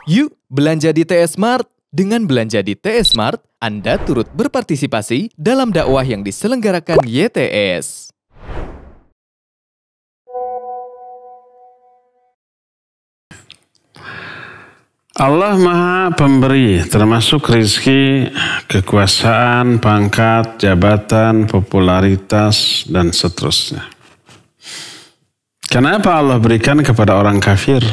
Yuk belanja di TS Mart. Dengan belanja di TS Mart, Anda turut berpartisipasi dalam dakwah yang diselenggarakan YTS. Allah Maha Pemberi, termasuk rizki, kekuasaan, pangkat, jabatan, popularitas, dan seterusnya. Kenapa Allah berikan kepada orang kafir?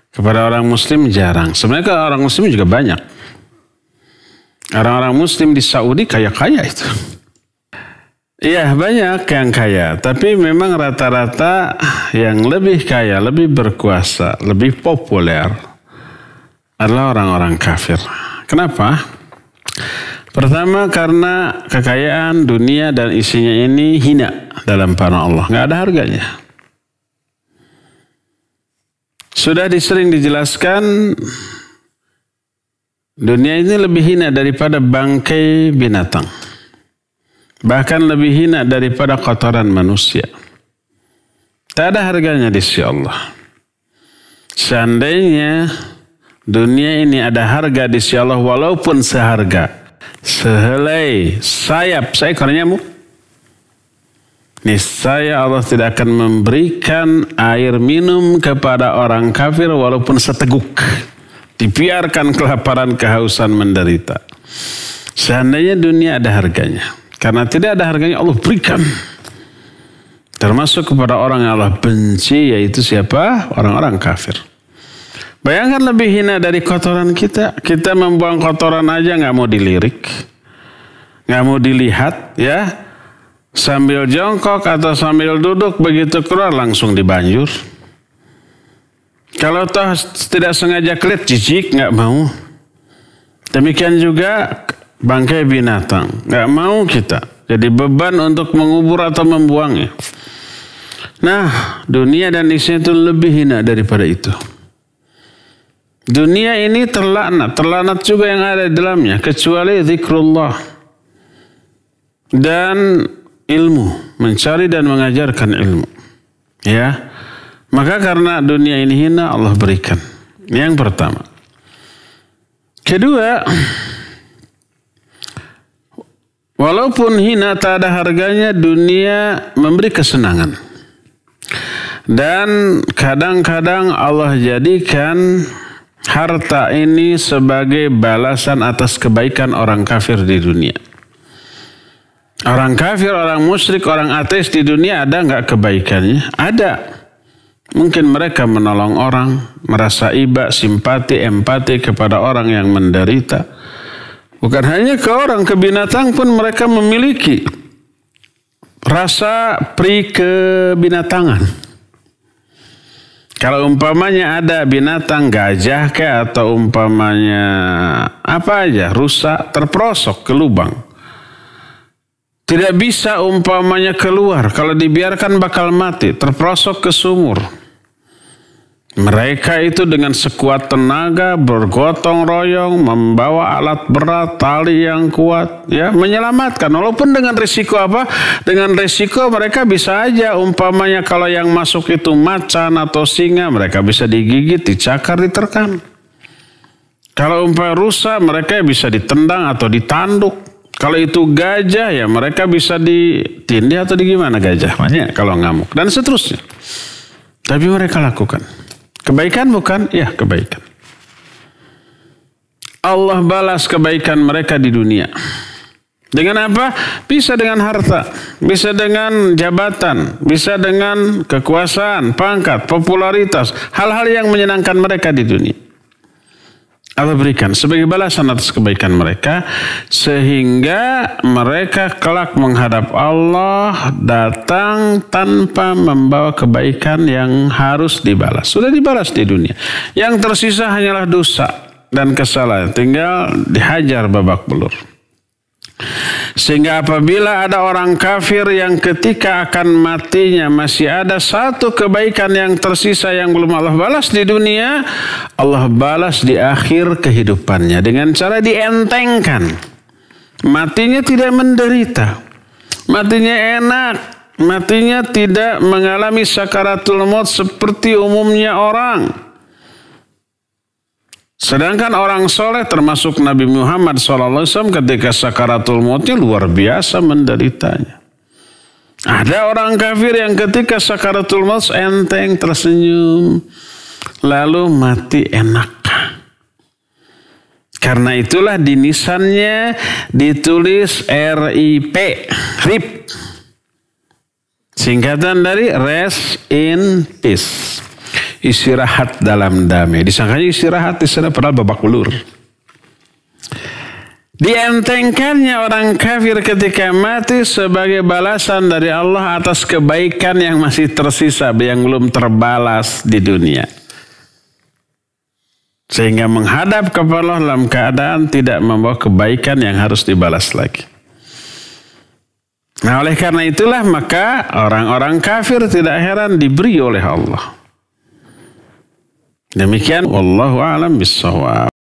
Kepada orang muslim jarang. Sebenarnya orang muslim juga banyak. Orang-orang muslim di Saudi kaya-kaya itu. Iya, banyak yang kaya. Tapi memang rata-rata yang lebih kaya, lebih berkuasa, lebih populer adalah orang-orang kafir. Kenapa? Pertama, karena kekayaan dunia dan isinya ini hina dalam pandangan Allah. Nggak ada harganya. Sudah sering dijelaskan, dunia ini lebih hina daripada bangkai binatang. Bahkan lebih hina daripada kotoran manusia. Tak ada harganya di sisi Allah. Seandainya dunia ini ada harga di sisi Allah, walaupun seharga sehelai sayap seekor nyamuk, niscaya Allah tidak akan memberikan air minum kepada orang kafir walaupun seteguk. Dibiarkan kelaparan, kehausan, menderita. Seandainya dunia ada harganya. Karena tidak ada harganya, Allah berikan. Termasuk kepada orang yang Allah benci, yaitu siapa? Orang-orang kafir. Bayangkan lebih hina dari kotoran kita. Kita membuang kotoran aja nggak mau dilirik. Nggak mau dilihat, ya. Sambil jongkok atau sambil duduk, begitu keluar langsung dibanjur. Kalau toh tidak sengaja kelihat, jijik, nggak mau. Demikian juga bangkai binatang, nggak mau kita. Jadi beban untuk mengubur atau membuangnya. Nah, dunia dan isinya itu lebih hina daripada itu. Dunia ini terlaknat juga yang ada di dalamnya, kecuali zikrullah dan ilmu, mencari dan mengajarkan ilmu. Ya. Maka karena dunia ini hina, Allah berikan. Yang pertama. Kedua, walaupun hina tak ada harganya, dunia memberi kesenangan. Dan kadang-kadang Allah jadikan harta ini sebagai balasan atas kebaikan orang kafir di dunia. Orang kafir, orang musyrik, orang ateis di dunia ada nggak kebaikannya? Ada. Mungkin mereka menolong orang, merasa iba, simpati, empati kepada orang yang menderita. Bukan hanya ke orang, ke binatang pun mereka memiliki rasa pri kebinatangan. Kalau umpamanya ada binatang gajah atau umpamanya apa aja, rusa, terperosok ke lubang. Tidak bisa umpamanya keluar. Kalau dibiarkan bakal mati. Terperosok ke sumur. Mereka itu dengan sekuat tenaga bergotong royong. Membawa alat berat, tali yang kuat. Ya, menyelamatkan. Walaupun dengan risiko apa? Dengan risiko mereka bisa aja. Umpamanya kalau yang masuk itu macan atau singa. Mereka bisa digigit, dicakar, diterkam. Kalau umpamanya rusa, mereka bisa ditendang atau ditanduk. Kalau itu gajah, ya mereka bisa ditindih atau gimana gajah. Banyak kalau ngamuk. Dan seterusnya. Tapi mereka lakukan. Kebaikan bukan? Ya, kebaikan. Allah balas kebaikan mereka di dunia. Dengan apa? Bisa dengan harta. Bisa dengan jabatan. Bisa dengan kekuasaan, pangkat, popularitas. Hal-hal yang menyenangkan mereka di dunia. Allah berikan sebagai balasan atas kebaikan mereka, sehingga mereka kelak menghadap Allah datang tanpa membawa kebaikan yang harus dibalas. Sudah dibalas di dunia. Yang tersisa hanyalah dosa dan kesalahan, tinggal dihajar babak belur. Sehingga apabila ada orang kafir yang ketika akan matinya masih ada satu kebaikan yang tersisa yang belum Allah balas di dunia, Allah balas di akhir kehidupannya dengan cara dientengkan. Matinya tidak menderita, matinya enak, matinya tidak mengalami sakaratul maut seperti umumnya orang. Sedangkan orang soleh termasuk Nabi Muhammad SAW ketika sakaratul mautnya luar biasa menderitanya. Ada orang kafir yang ketika sakaratul maut enteng tersenyum lalu mati enak. Karena itulah di nisannya ditulis RIP, RIP. Singkatan dari rest in peace. Istirahat dalam damai. Disangkanya istirahat di sana padahal babak belur. Dientengkannya orang kafir ketika mati sebagai balasan dari Allah atas kebaikan yang masih tersisa, yang belum terbalas di dunia. Sehingga menghadap kepada Allah dalam keadaan tidak membawa kebaikan yang harus dibalas lagi. Nah, oleh karena itulah maka orang-orang kafir tidak heran diberi oleh Allah. Demikian wallahu a'lam bissawab.